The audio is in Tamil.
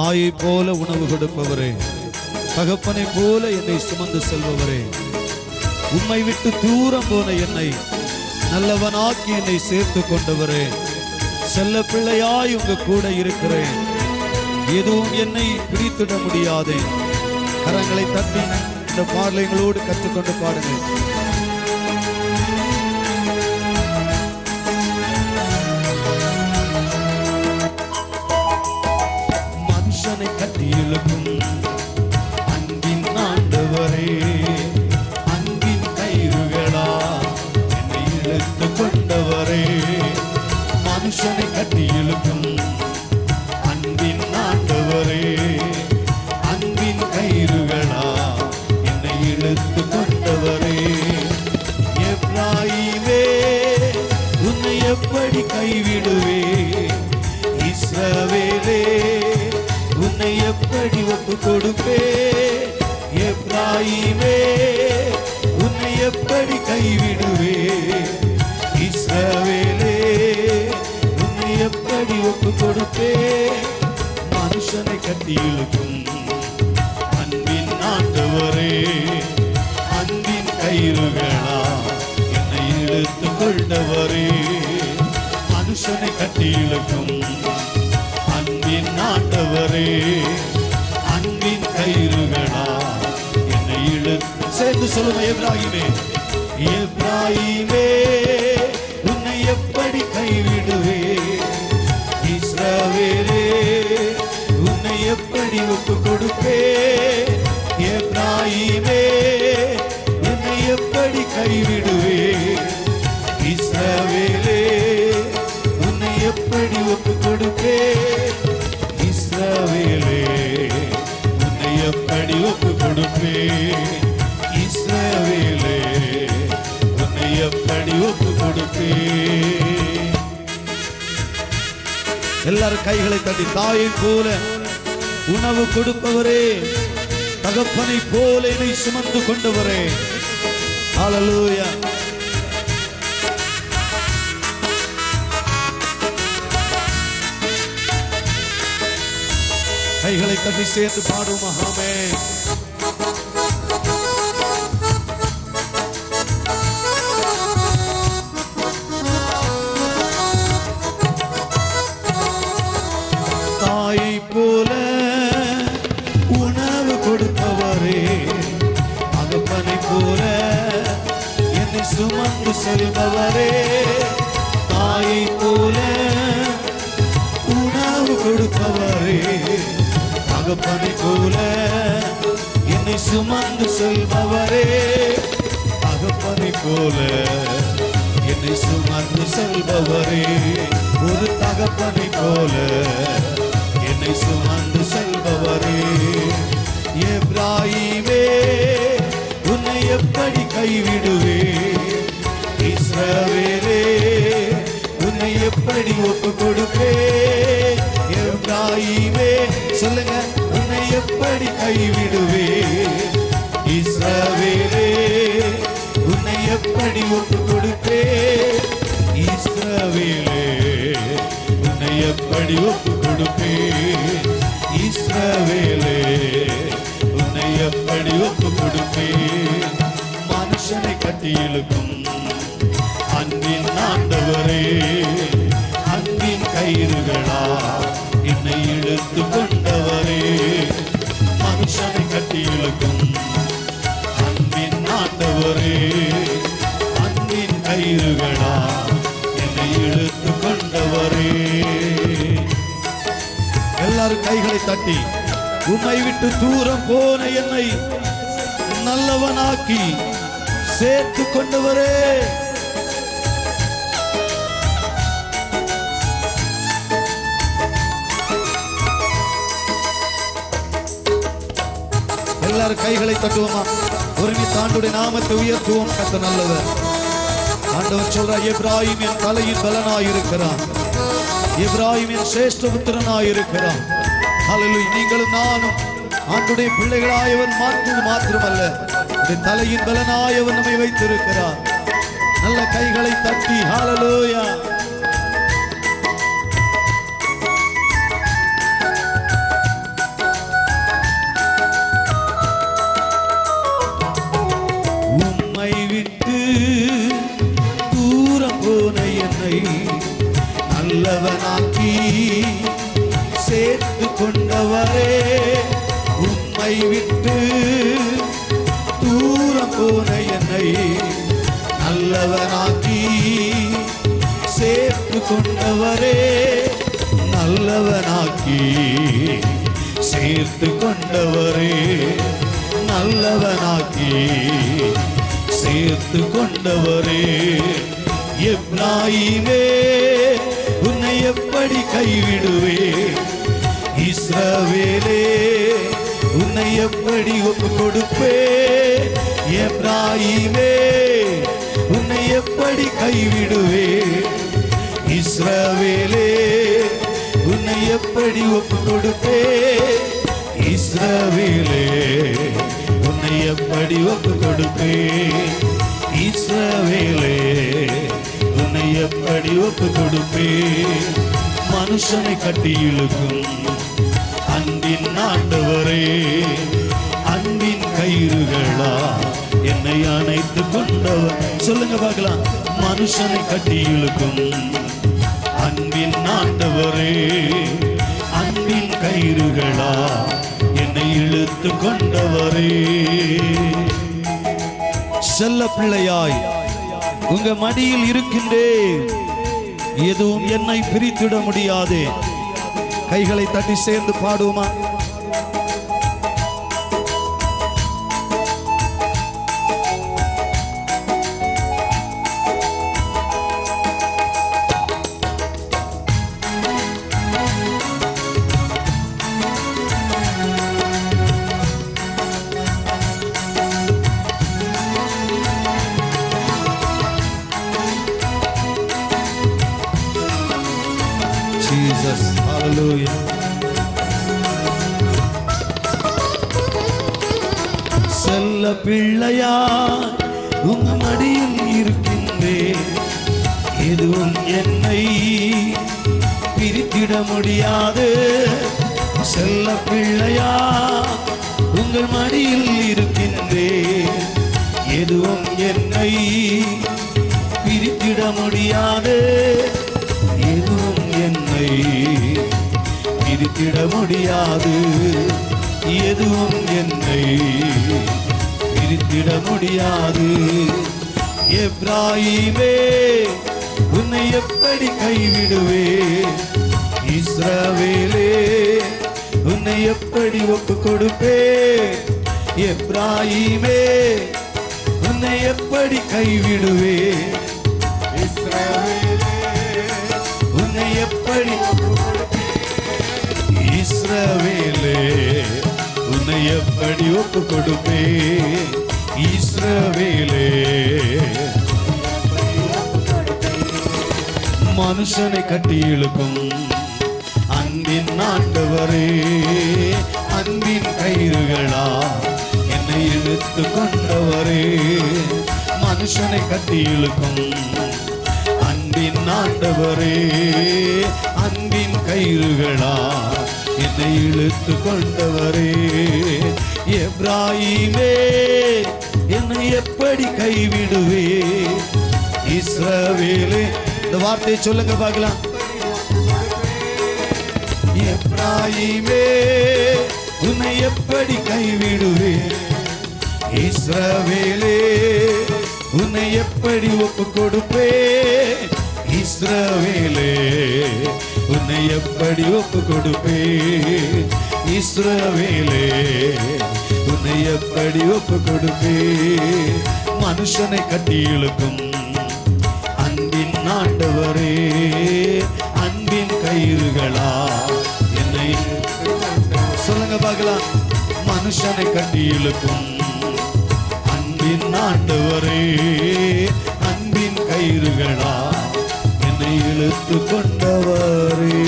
தாயை போல உணவு கொடுப்பவரே, தகப்பனை போல என்னை சுமந்து செல்பவரே, உம்மை விட்டு தூரம் போன என்னை நல்லவனாக்கி என்னை சேர்த்து கொண்டவரே, செல்ல பிள்ளையாய் உங்க கூட இருக்கிறேன், எதுவும் என்னை பிடித்திட முடியாது. கரங்களை தட்டி இந்த பாடல்களோடு கற்றுக்கொண்டு பாடுங்கள். மனுஷனை கட்டி இழுக்கும் அன்பின் ஆண்டவரே, அன்பின் கயிறுகளா என்னை இழுத்து கொண்டவரே, மனுஷனை கட்டி இழுக்கும் அன்பின் ஆண்டவரே, அன்பின் கயிறுகளா என்னை இழுத்து கொண்டவரே, எப்ராயிமே உன்னை எப்படி கைவிடுவே, இஸ்ரவேலே உன்னை எப்படி ஒப்பு கொடுப்பே, எப்ராயிமே உன்னை எப்படி கைவிடுவே, இஸ்ரவேலே உன்னை எப்படி ஒப்பு கொடுப்பே, மனுஷனை கட்டி இழுக்கும் அன்பின் ஆண்டவரே, அன்பின் கயிறுகளா என்னை இழுத்து கொண்டவரே, மனுஷனை கட்டி இழுக்கும் அன்பின் ஆண்டவரே, அன்பின் கயிறுகளா என்னை இழுத்து. சேர்ந்து சொல்லுங்க, எப்ராயிமே எப்ராயிமே உன்னை எப்படி கைவிடுவே, இஸ்ரவேலே உன்னை எப்படி ஒப்பு கொடுப்பே, எப்ராயிமே உன்னை எப்படி கைவிடுவே, இஸ்ரவேலே உன்னை எப்படி ஒப்பு கொடுப்பே, இஸ்ரவேலே உன்னை எப்படி ஒப்பு கொடுப்பே, இஸ்ரவேலே உன்னை எப்படி ஒப்பு கொடுப்பே. எல்லாரும் கைகளை தட்டி, தாயை போல உணவு கொடுப்பவரே, தகப்பனை போல என்னை சுமந்து கொண்டவரே, ஹல்லேலூயா. கைகளை தட்டி சேர்ந்து பாடுவோம். ஆமென். தாயை போல உணவு கொடுப்பவரே, தகப்பனை போல என்னை சுமந்து செல்பவரே, தாயை போல உணவு கொடுப்பவரே, தகப்பனை போல என்னை சுமந்து செல்பவரே, தகப்பனை போல என்னை சுமந்து செல்பவரே, ஒரு தகப்பனை போல என்னை சுமந்து செல்பவரே, எப்ராயிமே உன்னை எப்படி கைவிடுவே, இஸ்ரவேலே உன்னை எப்படி ஒப்பு கொடுப்பே, எப்ராயிமே சொல்லுங்க, உன்னை எப்படி கைவிடுவே, இஸ்ரவேலே உன்னை எப்படி ஒப்பு கொடுப்பே, இஸ்ரவேலே உன்னை எப்படி ஒப்பு கொடுப்பே, இஸ்ரவேலே உன்னை எப்படி ஒப்பு கொடுப்பே, மனுஷனை கட்டி இழுக்கும் அன்பின் ஆண்டவரே, அன்பின் கயிறுகளா என்னை இழுத்து கொண்டவரே, மனுஷனை கட்டி இழுக்கும் அன்பின் ஆண்டவரே, அன்பின் கயிறுகளா என்னை இழுத்து கொண்டவரே. எல்லாரும் கைகளை தட்டி, உம்மை விட்டு தூரம் போன என்னை நல்லவனாக்கி சேர்த்து கொண்டவரே, எல்லாரும் கைகளை தட்டுவோமா, ஒருமித்த ஆண்டவருடைய நாமத்தை உயர்த்துவோம். கர்த்தர் நல்லவர். ஆண்டவர் சொல்றார், எப்ராயிம் என் தலையின் பலனாய் இருக்கிறான், எப்ராயிம் என் சிரேஷ்ட புத்திரனாய் இருக்கிறான். ஹல்லேலூயா. நீங்களும் நானும் ஆண்டவருடைய பிள்ளைகளாயவன் மாத்திரமல்ல, தலையின் பலனாயவன் நம்மை வைத்திருக்கிறார். நல்ல கைகளை தட்டி ஹல்லேலூயா. கொண்டவரே, உம்மை விட்டு தூரம் போன என்னை நல்லவனாக்கி சேர்த்து கொண்டவரே, நல்லவனாக்கி சேர்த்து கொண்டவரே, நல்லவனாக்கி சேர்த்து கொண்டவரே. எப்ராயிமே உன்னை எப்படி கைவிடுவே, இஸ்ரவேலே உன்னை எப்படி ஒப்பு கொடுப்பே. எப்ராயிமே உன்னை எப்படி கைவிடுவே, இஸ்ரவேலே உன்னை எப்படி ஒப்பு கொடுப்பே. இஸ்ரவேலே உன்னை எப்படி ஒப்பு கொடுப்பே, இஸ்ரவேலே உன்னை எப்படி ஒப்பு கொடுப்பே. மனுஷனை கட்டி இழுக்கும் அன்பின் ஆண்டவரே, அன்பின் கயிறுகளா என்னை அணைத்து கொண்டவர். சொல்லுங்க பார்க்கலாம். மனுஷனை கட்டி இழுக்கும் அன்பின் ஆண்டவரே, அன்பின் கயிறுகளா என்னை இழுத்து கொண்டவரே. செல்ல பிள்ளையாய் உங்க மடியில் இருக்கின்றேன், எதுவும் என்னை பிரித்திட முடியாதே. கைகளை தட்டி சேர்ந்து பாடுவோமா? Jesus, hallelujah. செல்ல பிள்ளையா உங்க மடியில் இருக்கின்றேன், எதுவும் என்னை பிரித்திட முடியாது. செல்ல பிள்ளையா உங்கள் மடியில் இருக்கின்றேன், எதுவும் என்னை பிரித்திட முடியாது. எதுவும் என்னை பிரித்திட முடியாது, எதுவும் என்னை பிரித்திட முடியாது. எப்ராயிமே உன்னை எப்படி கைவிடுவே, இஸ்ரவேலே உன்னை எப்படி ஒப்பு கொடுப்பே. எப்ராயிமே உன்னை எப்படி கைவிடுவே, இஸ்ரவேலே உன்னை எப்படி ஒப்பு கொடுப்பே. இஸ்ரவேலே உன்னை எப்படி ஒப்பு கொடுப்பே, இஸ்ரவேலே மனுஷனை கட்டி இழுக்கும் அன்பின் ஆண்டவரே, அன்பின் கயிறுகளா என்னை இழுத்து கொண்டவரே. மனுஷனை கட்டி இழுக்கும் அன்பின் ஆண்டவரே, அன்பின் கயிறுகளா என்னை இழுத்து கொண்டவரே. எப்ராயிமே என்னை எப்படி கைவிடுவே, இஸ்ரவேலே. இந்த வார்த்தையை சொல்லுங்க பார்க்கலாம். எப்ராயிமே உன்னை எப்படி கைவிடுவே, இஸ்ரவேலே உன்னை எப்படி ஒப்பு கொடுப்பே. இஸ்ரவேலே உன்னை எப்படி ஒப்பு கொடுப்பே, இஸ்ரவேலே உன்னை எப்படி ஒப்பு கொடுப்பே. மனுஷனை கட்டி இழுக்கும் அன்பின் ஆண்டவரே, அன்பின் கயிறுகளா என்னை சொல்லுங்க பார்க்கலாம். மனுஷனை கட்டி இழுக்கும் அன்பின் ஆண்டவரே, அன்பின் கயிறுகளா என்னை இழுத்து கொண்டவரே.